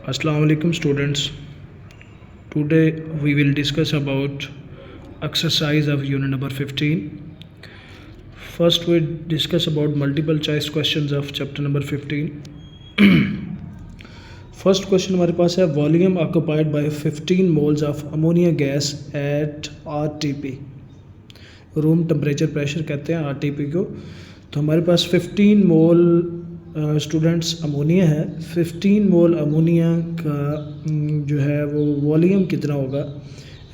Assalamu alaikum students. Today we will discuss about exercise of unit number 15. First we discuss about multiple choice questions of chapter number 15. First question हमारे पास है volume occupied by 15 moles of ammonia gas at RTP. Room temperature pressure कहते हैं RTP को. तो हमारे पास 15 मोल students ammonia है. 15 मोल ammonia का जो है वो वॉल्यूम कितना होगा,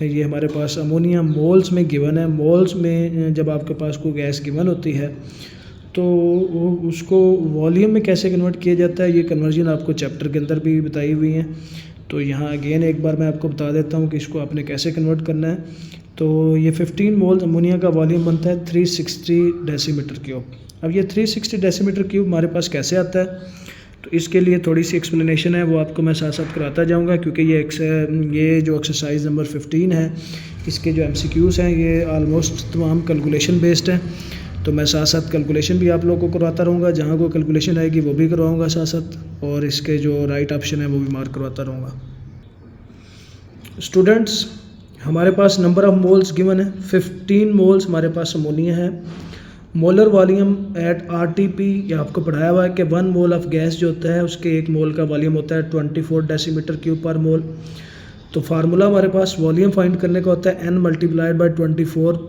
ये हमारे पास अमोनिया मोल्स में गिवन है. मोल्स में जब आपके पास कोई गैस गिवन होती है तो उसको वॉल्यूम में कैसे कन्वर्ट किया जाता है, ये कन्वर्जन आपको चैप्टर के अंदर भी बताई हुई है. तो यहाँ अगेन एक बार मैं आपको बता देता हूँ कि इसको आपने कैसे कन्वर्ट करना है. तो ये 15 मोल्स अमोनिया का वॉल्यूम बनता है 360 डेसीमीटर क्यूब. अब ये 360 डेसीमीटर क्यूब हमारे पास कैसे आता है, तो इसके लिए थोड़ी सी एक्सप्लेनेशन है, वो आपको मैं साथ साथ कराता जाऊंगा, क्योंकि ये जो एक्सरसाइज नंबर 15 है इसके जो MCQs हैं ये ऑलमोस्ट तमाम कैलकुलेशन बेस्ड हैं. तो मैं साथ साथ कैलकुलेशन भी आप लोगों को करवाता रहूँगा, जहाँ को कैलकुलेशन आएगी वो भी करवाऊँगा साथ साथ, और इसके जो राइट ऑप्शन है वो भी मार्क करवाता रहूँगा. स्टूडेंट्स हमारे पास नंबर ऑफ़ मोल्स गिवन है 15 मोल्स हमारे पास अमोनिया है. मोलर वॉल्यूम एट RTP ये आपको पढ़ाया हुआ है कि 1 मोल ऑफ गैस जो होता है उसके 1 मोल का वॉल्यूम होता है 24 डेसीमीटर क्यूब पर मोल. तो फार्मूला हमारे पास वॉल्यूम फाइंड करने का होता है N multiplied by 24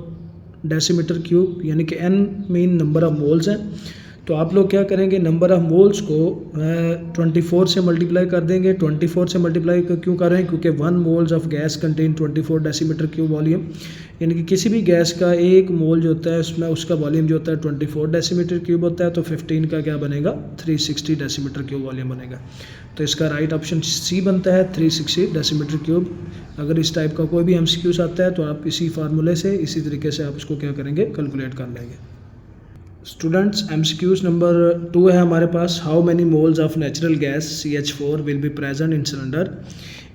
decimetre cube, यानी कि N mean number of moles हैं. तो आप लोग क्या करेंगे, नंबर ऑफ़ मोल्स को 24 से मल्टीप्लाई कर देंगे. 24 से मल्टीप्लाई क्यों कर रहे हैं, क्योंकि 1 moles of gas contain 24 decimetre cube volume, यानी कि किसी भी गैस का 1 मोल जो होता है उसमें उसका वॉल्यूम जो होता है 24 डेसीमीटर क्यूब होता है. तो 15 का क्या बनेगा, 360 डेसीमीटर क्यूब वॉल्यूम बनेगा. तो इसका राइट ऑप्शन C बनता है 360 डेसीमीटर क्यूब. अगर इस टाइप का कोई भी MCQs आता है तो आप इसी फार्मूले से इसी तरीके से आप इसको क्या करेंगे, कैलकुलेट कर लेंगे. स्टूडेंट्स MCQs नंबर 2 है हमारे पास. How many moles of natural gas CH4 will be present in cylinder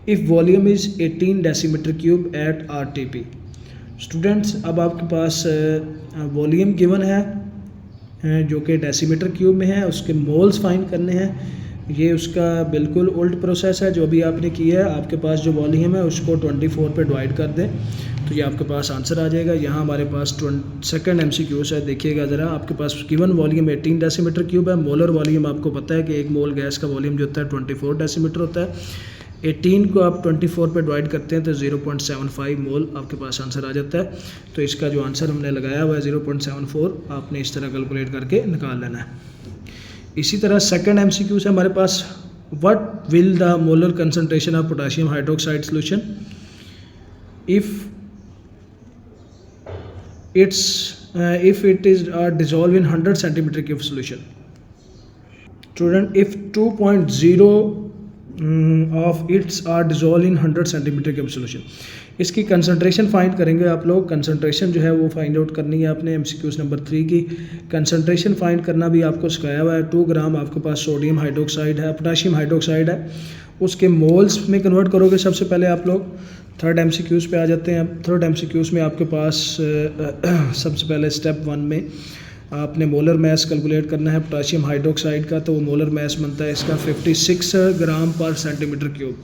if volume is 18 decimetre cube at RTP. Students अब आपके पास वॉल्यूम गिवन है जो कि डेसीमीटर क्यूब में है, उसके मोल्स फाइंड करने हैं. ये उसका बिल्कुल उल्ट प्रोसेस है जो अभी आपने किया है. आपके पास जो वॉल्यूम है उसको 24 पे डिवाइड कर दें तो ये आपके पास आंसर आ जाएगा. यहाँ हमारे पास सेकंड MCQ है, देखिएगा ज़रा. आपके पास गिवन वॉल्यूम 18 डेसीमीटर क्यूब है. मोलर वॉल्यूम आपको पता है कि 1 मोल गैस का वॉल्यूम जो होता है 24 डेसीमीटर होता है. 18 को आप 24 पे डिवाइड करते हैं तो 0.75 मोल आपके पास आंसर आ जाता है. तो इसका जो आंसर हमने लगाया हुआ है 0.74, आपने इस तरह कैलकुलेट करके निकाल लेना है. इसी तरह सेकंड MCQ है हमारे पास. What will the molar concentration of potassium hydroxide solution if it is dissolved in 100 centimeter cube solution. Student, if 2.0 of its are dissolved in 100 centimeter cube solution, इसकी कंसनट्रेशन फाइंड करेंगे आप लोग. Concentration जो है वो फाइंड आउट करनी है आपने. MCQs नंबर 3 की कंसनट्रेशन फाइंड करना भी आपको सिखाया हुआ है. 2 ग्राम आपके पास सोडियम हाइड्रोक्साइड है, पोटाशियम हाइड्रोक्साइड है, उसके मोल्स में कन्वर्ट करोगे सबसे पहले आप लोग. थर्ड MCQs पे आ जाते हैं. थर्ड MCQs में आपके पास सबसे पहले स्टेप 1 में आपने मोलर मैस कैलकुलेट करना है पोटाशियम हाइड्रोक्साइड का. तो वो मोलर मैस बनता है इसका 56 ग्राम पर सेंटीमीटर क्यूब.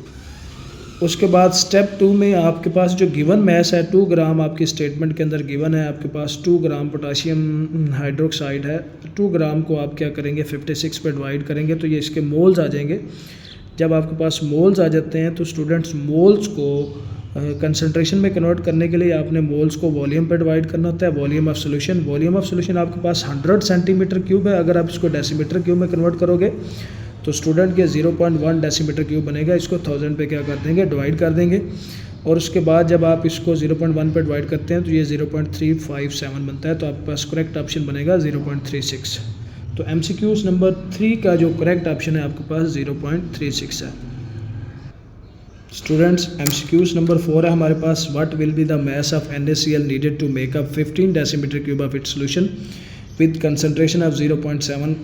उसके बाद स्टेप 2 में आपके पास जो गिवन मैस है 2 ग्राम आपकी स्टेटमेंट के अंदर गिवन है. आपके पास 2 ग्राम पोटाशियम हाइड्रोक्साइड है. 2 ग्राम को आप क्या करेंगे, 56 पे डिवाइड करेंगे तो ये इसके मोल्स आ जाएंगे. जब आपके पास मोल्स आ जाते हैं तो स्टूडेंट्स मोल्स को कंसंट्रेशन में कन्वर्ट करने के लिए आपने मोल्स को वॉल्यूम पे डिवाइड करना होता है. Volume of solution, volume of solution आपके पास 100 सेंटीमीटर क्यूब है. अगर आप इसको डेसीमीटर क्यूब में कन्वर्ट करोगे तो स्टूडेंट के 0.1 डेसीमीटर क्यूब बनेगा. इसको 1000 पे क्या कर देंगे, डिवाइड कर देंगे. और उसके बाद जब आप इसको 0.1 पे डिवाइड करते हैं तो ये 0.357 बनता है. तो आपके पास करेक्ट ऑप्शन बनेगा 0.36. तो MCQs नंबर 3 का जो करेक्ट ऑप्शन है आपके पास 0.36 है. स्टूडेंट्स MCQs नंबर 4 है हमारे पास. What will be the mass of NaCl needed to make up 15 decimetre cube of its solution with concentration of 0.7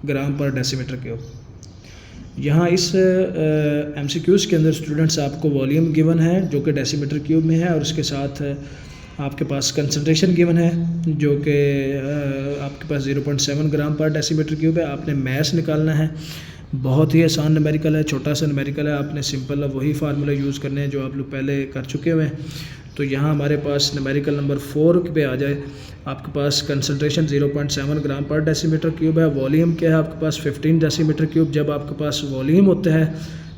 gram per decimetre cube. यहाँ इस MCQs के अंदर स्टूडेंट्स आपको वॉल्यूम गिवन है जो कि डेसीमीटर क्यूब में है, और उसके साथ आपके पास कंसंट्रेशन गिवन है जो कि आपके पास 0.7 ग्राम पर डेसीमीटर क्यूब है. आपने मैस निकालना है. बहुत ही आसान न्यूमेरिकल है, छोटा सा न्यूमेरिकल है, आपने सिंपल वही फार्मूला यूज़ करने हैं जो आप लोग पहले कर चुके हुए हैं। तो यहाँ हमारे पास न्यूमेरिकल नंबर 4 पे आ जाए, आपके पास concentration 0.7 gram per decimetre cube है। वॉल्यूम क्या है आपके पास 15 डेसीमीटर क्यूब। जब आपके पास वॉल्यूम होता है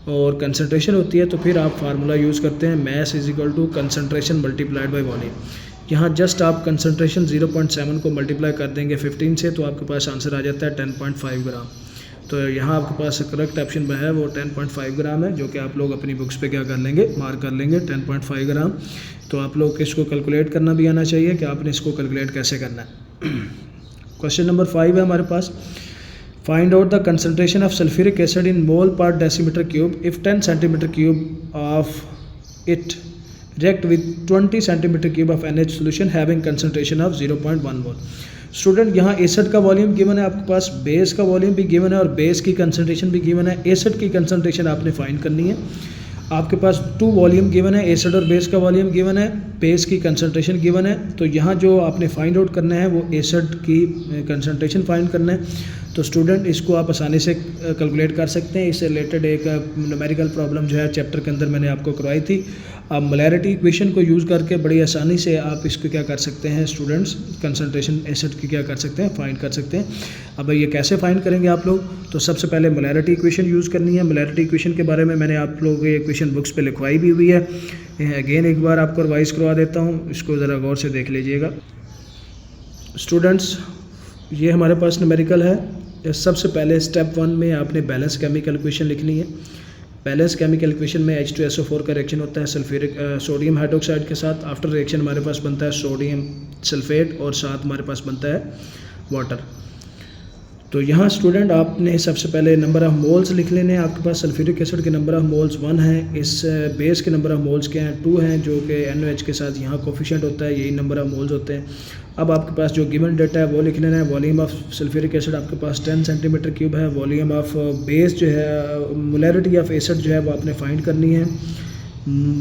और कंसंट्रेशन होती है तो फिर आप फार्मूला यूज़ करते हैं mass is equal to concentration multiplied by volume. यहाँ जस्ट आप कंसंट्रेशन 0.7 को मल्टीप्लाई कर देंगे 15 से तो आपके पास आंसर आ जाता है 10.5 ग्राम। तो यहाँ आपके पास करेक्ट ऑप्शन में है वो 10.5 ग्राम है, जो कि आप लोग अपनी बुक्स पे क्या कर लेंगे, मार्क कर लेंगे 10.5 ग्राम। तो आप लोग को इसको कैलकुलेट करना भी आना चाहिए कि आपने इसको कैलकुलेट कैसे करना है। क्वेश्चन नंबर 5 है हमारे पास, find out the concentration of sulphuric acid in mole per decimetre cube if 10 centimetre cube of it react with 20 centimetre cube of NH solution having concentration of 0.1 mole. Student यहाँ acid का volume given है आपके पास, base का volume भी given है और base की कंसंट्रेशन भी गिवन है। एसिड की कंसंट्रेशन आपने फाइंड करनी है। आपके पास 2 वॉल्यूम गिवन है, एसिड और बेस का वॉल्यूम गिवन है, बेस की कंसंट्रेशन गिवन है। तो यहाँ जो आपने फाइंड आउट करना है वो एसिड की कंसंट्रेशन फाइंड करना है। तो स्टूडेंट इसको आप आसानी से कैलकुलेट कर सकते हैं। इससे रिलेटेड एक न्यूमेरिकल प्रॉब्लम जो है चैप्टर के अंदर मैंने आपको करवाई थी। आप मोलैरिटी इक्वेशन को यूज़ करके बड़ी आसानी से आप इसको क्या कर सकते हैं स्टूडेंट्स, कंसंट्रेशन एसिड की क्या कर सकते हैं, फाइंड कर सकते हैं। अब ये कैसे फाइंड करेंगे आप लोग, तो सबसे पहले मोलैरिटी इक्वेशन यूज़ करनी है। मोलैरिटी इक्वेशन के बारे में मैंने आप लोगों को ये इक्वेशन बुक्स पे लिखवाई भी हुई है। अगेन एक बार आपको रिवाइज करवा देता हूँ, इसको ज़रा गौर से देख लीजिएगा। स्टूडेंट्स ये हमारे पास न्यूमेरिकल है। सबसे पहले स्टेप 1 में आपने बैलेंस केमिकल इक्वेशन लिखनी है। बैलेंस केमिकल इक्वेशन में H2SO4 का रिएक्शन होता है सल्फ्यूरिक सोडियम हाइड्रोक्साइड के साथ। आफ्टर रिएक्शन हमारे पास बनता है सोडियम सल्फेट और साथ हमारे पास बनता है वाटर। तो यहाँ स्टूडेंट आपने सबसे पहले नंबर ऑफ़ मोल्स लिख लेने हैं। आपके पास सल्फ्यूरिक एसिड के नंबर ऑफ़ मोल्स 1 है, इस बेस के नंबर ऑफ़ मोल्स क्या हैं 2 हैं, जो कि NOH के साथ यहाँ कोफिशिएंट होता है, यही नंबर ऑफ़ मोल्स होते हैं। अब आपके पास जो गिवन डेटा है वो लिख लेना है। वॉल्यूम ऑफ सल्फ्यूरिक एसिड आपके पास 10 सेंटीमीटर क्यूब है। वॉल्यूम ऑफ बेस जो है, मोलैरिटी ऑफ एसिड जो है वो आपने फाइंड करनी है।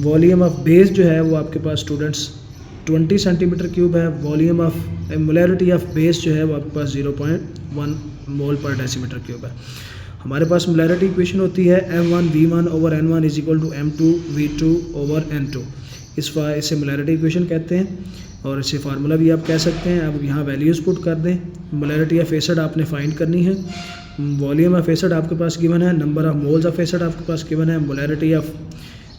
वॉल्यूम ऑफ बेस जो है वो आपके पास स्टूडेंट्स 20 सेंटीमीटर क्यूब है। Volume of molarity of base जो है वो आपके पास 0.1 मोल पर डेसीमीटर क्यूब है। हमारे पास मोलैरिटी इक्वेशन होती है M1V1 over N1 is equal to M2V2 over N2। इसे मोलैरिटी इक्वेशन कहते हैं और इसे फार्मूला भी आप कह सकते हैं। अब यहाँ वैल्यूज़ पुट कर दें। मोलैरिटी ऑफ एसिड आपने फाइंड करनी है। वॉल्यूम ऑफ एसिड आपके पास गिवन है। Number of moles of acid आपके पास गिवन है। मोलैरिटी ऑफ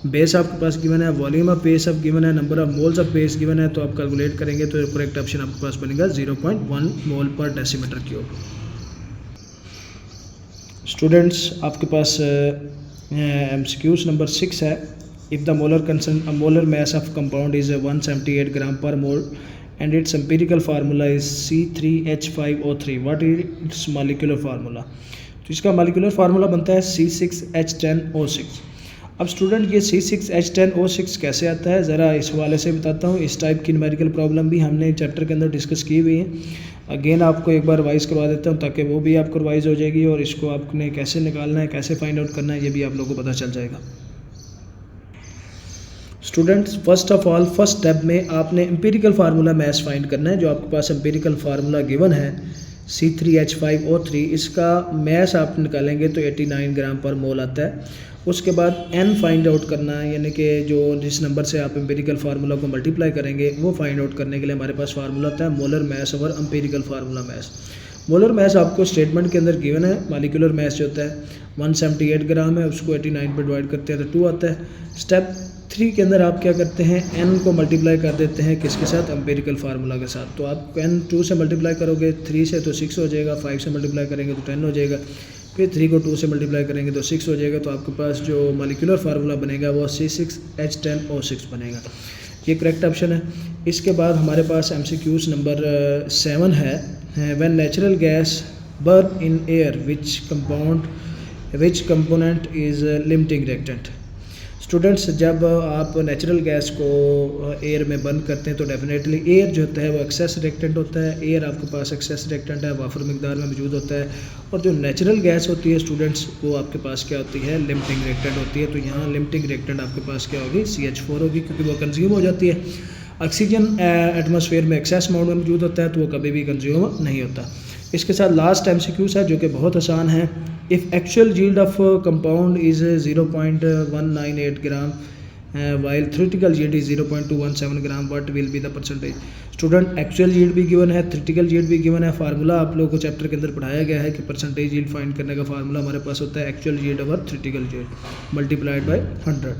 बेस आपके पास गिवन है। वॉल्यूम ऑफ बेस अब गिवन है। Number of moles of base given है। तो आप कैलकुलेट करेंगे तो करेक्ट ऑप्शन आपके पास बनेगा 0.1 मोल पर डेसीमीटर क्यूब। स्टूडेंट्स आपके पास MCQs नंबर 6 है। If the molar mass of compound is 178 gram per mole and its empirical formula is C3H5O3, what is its molecular formula? तो इसका molecular formula बनता है C6H10O6। अब student ये C6H10O6 कैसे आता है, ज़रा इस हवाले से बताता हूँ। इस टाइप की न्यूमेरिकल प्रॉब्लम भी हमने चैप्टर के अंदर डिस्कस की हुई है। अगेन आपको एक बार रिवाइज़ करवा देता हूँ ताकि वो भी आपको रिवाइज़ हो जाएगी और इसको आपने कैसे निकालना है, कैसे फाइंड आउट करना है, ये भी आप लोगों को पता चल जाएगा। Students first of all first step में आपने एम्पिरिकल फार्मूला मैस फाइंड करना है। जो आपके पास एम्पिरिकल फार्मूला गिवन है C3H5O3, इसका मैस आप निकालेंगे तो 89 ग्राम पर मोल आता है। उसके बाद n फाइंड आउट करना है, यानी कि जो जिस नंबर से आप एम्पिरिकल फार्मूला को मल्टीप्लाई करेंगे वो फाइंड आउट करने के लिए हमारे पास फार्मूला होता है molar mass over empirical formula mass. Molar mass आपको स्टेटमेंट के अंदर गिवन है। मॉलिक्यूलर मैस जो होता है 178 ग्राम है, उसको 89 पे डिवाइड करते हैं तो 2 आता है। स्टेप 3 के अंदर आप क्या करते हैं, n को मल्टीप्लाई कर देते हैं किसके साथ, एम्पिरिकल फार्मूला के साथ। तो आप n 2 से मल्टीप्लाई करोगे 3 से तो 6 हो जाएगा, 5 से मल्टीप्लाई करेंगे तो 10 हो जाएगा, फिर 3 को 2 से मल्टीप्लाई करेंगे तो 6 हो जाएगा। तो आपके पास जो मॉलिक्यूलर फार्मूला बनेगा वो C6H10O6 बनेगा। ये करेक्ट ऑप्शन है। इसके बाद हमारे पास MCQs नंबर 7 है। When natural gas burn in air which component is limiting reactant. Students जब आप नेचुरल गैस को एयर में बर्न करते हैं तो डेफिनेटली एयर जो होता है वो एक्सेस रिएक्टेंट होता है। एयर आपके पास एक्सेस रिएक्टेंट है, वाफर मिकदार में मौजूद होता है। और जो नेचुरल गैस होती है स्टूडेंट्स वो आपके पास क्या होती है, लिमिटिंग रिएक्टेंट होती है। तो यहाँ लिमिटिंग रिएक्टेंट आपके पास क्या होगी, CH4 होगी, क्योंकि वो कंज्यूम हो जाती है। ऑक्सीजन एटमॉस्फेयर में एक्सेस अमाउंट में मौजूद होता है तो वो कभी भी कंज्यूम नहीं होता। इसके साथ लास्ट MCQs है जो कि बहुत आसान है। If actual yield of compound is 0.198 gram while theoretical yield is 0.217 gram, what will be the percentage? Student actual yield भी गिवन है, थ्योरेटिकल yield भी गिवन है। फार्मूला आप लोगों को चैप्टर के अंदर पढ़ाया गया है कि परसेंटेज yield फाइंड करने का फार्मूला हमारे पास होता है actual yield over theoretical yield multiplied by 100।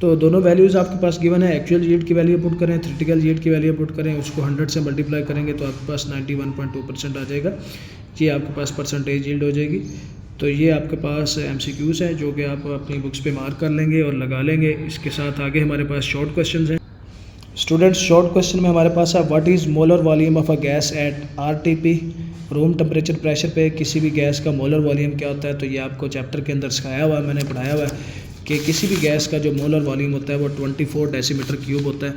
तो दोनों वैल्यूज़ आपके पास गिवन है, एक्चुअल yield की वैल्यू पुट करें, थ्योरेटिकल yield की वैल्यू पुट करें, उसको 100 से मल्टीप्लाई करेंगे तो आपके पास 91.2% आ जाएगा। ये आपके पास परसेंटेज yield हो जाएगी। तो ये आपके पास MCQs हैं जो कि आप अपनी बुक्स पे मार्क कर लेंगे और लगा लेंगे। इसके साथ आगे हमारे पास शॉर्ट क्वेश्चंस हैं। स्टूडेंट्स, शॉर्ट क्वेश्चन में हमारे पास है what is molar volume of a gas at RTP, room temperature pressure पे किसी भी गैस का मोलर वॉल्यूम क्या होता है। तो ये आपको चैप्टर के अंदर सिखाया हुआ है, मैंने पढ़ाया हुआ है कि किसी भी गैस का जो मोलर वॉल्यूम होता है वो 24 डेसीमीटर क्यूब होता है।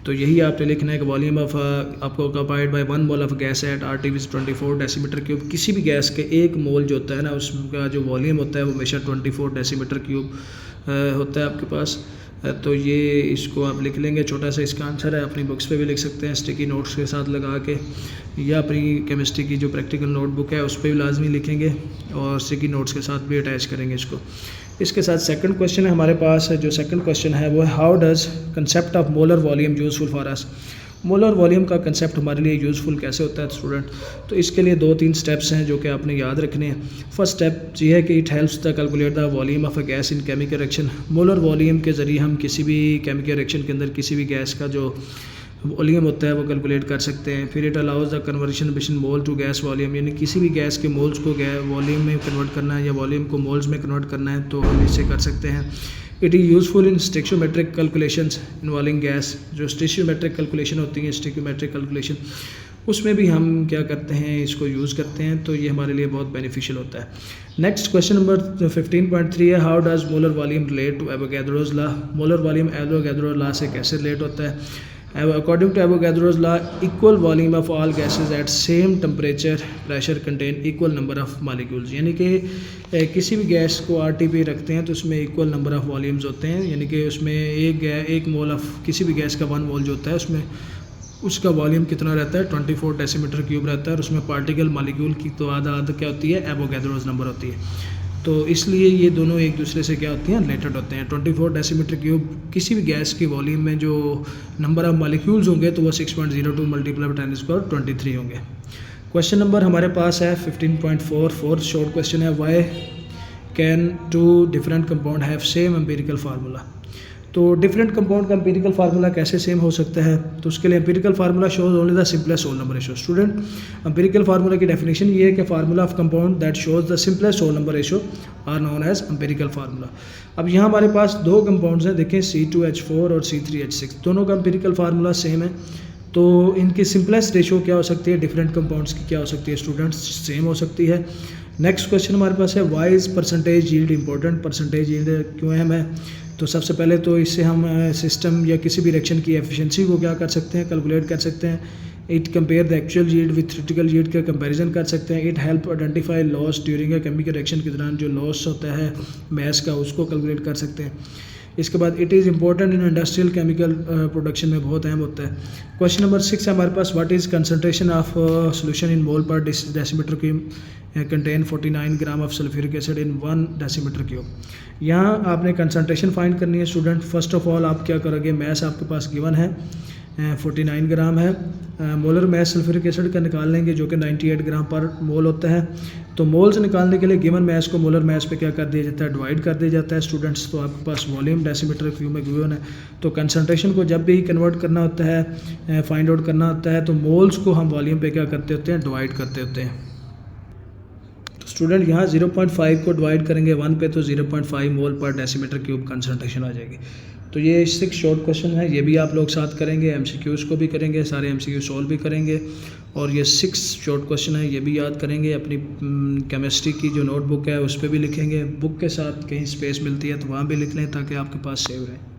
तो यही आपने लिखना है कि वॉल्यूम ऑफ आपको occupied by 1 mole of gas at RTP is 24 decimetre cube. किसी भी गैस के एक मोल जो होता है ना उसका जो वॉल्यूम होता है वो हमेशा 24 डेसीमीटर क्यूब होता है आपके पास। तो ये इसको आप लिख लेंगे, छोटा सा इसका आंसर है। अपनी बुक्स पे भी लिख सकते हैं स्टिकी नोट्स के साथ लगा के, या अपनी केमिस्ट्री की जो प्रैक्टिकल नोटबुक है उस पर भी लाजमी लिखेंगे और स्टिकी नोट्स के साथ भी अटैच करेंगे इसको। इसके साथ सेकंड क्वेश्चन है हमारे पास, जो सेकंड क्वेश्चन है वो है how does concept of molar volume useful for us. Molar volume का कंसेप्ट हमारे लिए यूज़फुल कैसे होता है स्टूडेंट। तो इसके लिए 2-3 स्टेप्स हैं जो कि आपने याद रखने हैं। फर्स्ट स्टेप ये है कि it helps the calculate the volume of a gas in chemical reaction. Molar volume के ज़रिए हम किसी भी केमिकल रिएक्शन के अंदर किसी भी गैस का जो वॉल्यूम होता है वो कैलकुलेट कर सकते हैं। फिर it allows the conversion between mole to gas volume, यानी किसी भी गैस के मोल्स को वॉल्यूम में कन्वर्ट करना है या वॉल्यूम को मोल्स में कन्वर्ट करना है तो हम इससे कर सकते हैं। It is useful in stoichiometric calculations involving gas. जो स्टिक्योमेट्रिक कैलकुलेशन होती है, स्टिक्योमेट्रिक कैलकुलेशन, उसमें भी हम क्या करते हैं, इसको यूज़ करते हैं। तो ये हमारे लिए बहुत बेनिफिशियल होता है। नेक्स्ट क्वेश्चन नंबर 15.3 है how does molar volume relate to Avogadro's law. Molar volume Avogadro law से कैसे रिलेट होता है। According to Avogadro's law, equal volume of all gases at same temperature pressure contain equal number of molecules। यानी कि किसी भी gas को RTP रखते हैं तो उसमें इक्वल नंबर ऑफ़ वॉल्यूम्स होते हैं। यानी कि उसमें एक मोल ऑफ किसी भी गैस का 1 मोल जो होता है उसमें उसका वॉल्यूम कितना रहता है, 24 डेसीमीटर क्यूब रहता है। और उसमें पार्टिकल मॉलिक्यूल की तो आधा क्या होती है, एवोगैड्रोस नंबर होती है। तो इसलिए ये दोनों एक दूसरे से क्या होती हैं, रिलेटेड होते हैं। 24 डेसीमीटर क्यूब किसी भी गैस की वॉल्यूम में जो नंबर ऑफ मॉलिक्यूल्स होंगे तो वो 6.02 मल्टीप्लाई बाय 10⁻23 होंगे। क्वेश्चन नंबर हमारे पास है 15.4 फोर्थ शॉर्ट क्वेश्चन है why can 2 different compound have same empirical formula. तो डिफरेंट कंपाउंड का एम्पिरिकल फार्मूला कैसे सेम हो सकता है। तो उसके लिए empirical formula shows only the simplest whole number ratio. Student, empirical formula की डेफिनेशन ये है कि formula of compound that shows the simplest whole number ratio are known as empirical formula. अब यहाँ हमारे पास 2 कंपाउंड्स हैं, देखें C2H4 और C3H6, दोनों का एम्पिरिकल फार्मूला सेम है। तो इनकी सिंपलेस्ट रेशो क्या हो सकती है, डिफरेंट कंपाउंड्स की क्या हो सकती है स्टूडेंट्स, सेम हो सकती है। नेक्स्ट क्वेश्चन हमारे पास है why is percentage yield important. Percentage yield क्यों अहम है। तो सबसे पहले तो इससे हम सिस्टम या किसी भी रिएक्शन की एफिशिएंसी को क्या कर सकते हैं, कैलकुलेट कर सकते हैं। It compare the actual yield with theoretical yield का कंपैरिजन कर सकते हैं। It help identify loss during a chemical reaction के दौरान जो लॉस होता है मैस का उसको कैलकुलेट कर सकते हैं। इसके बाद it is important in industrial chemical production में बहुत अहम होता है। क्वेश्चन नंबर 6 है हमारे पास what is concentration of solution in mole per decimetre cube contain 49 gram of sulphuric acid in 1 decimetre cube. यहाँ आपने कंसनट्रेशन फाइंड करनी है स्टूडेंट। फर्स्ट ऑफ ऑल आप क्या करोगे, मैस आपके पास गिवन है 49 ग्राम है। मोलर मैस सल्फ्यूरिक एसिड का निकाल लेंगे जो कि 98 ग्राम पर मोल होता है। तो मोल्स निकालने के लिए गिवन मैस को मोलर मैस पे क्या कर दिया जाता है, डिवाइड कर दिया जाता है स्टूडेंट्स। तो आपके पास वॉल्यूम डेसीमीटर क्यूब में गिवन है। तो कंसनट्रेशन को जब भी कन्वर्ट करना होता है, फाइंड आउट करना होता है, तो मोल्स को हम वॉल्यूम पे क्या करते होते हैं, डिवाइड करते होते हैं। स्टूडेंट यहाँ 0.5 को डिवाइड करेंगे 1 पे तो 0.5 मोल पर डेसीमीटर क्यूब कंसनट्रेशन आ जाएगी। तो ये 6 शॉर्ट क्वेश्चन है, ये भी आप लोग साथ करेंगे, MCQs को भी करेंगे, सारे MCQ सॉल्व भी करेंगे। और ये 6 शॉर्ट क्वेश्चन है ये भी याद करेंगे। अपनी केमिस्ट्री की जो नोटबुक है उस पर भी लिखेंगे। बुक के साथ कहीं स्पेस मिलती है तो वहाँ भी लिख लें ताकि आपके पास सेव रहे।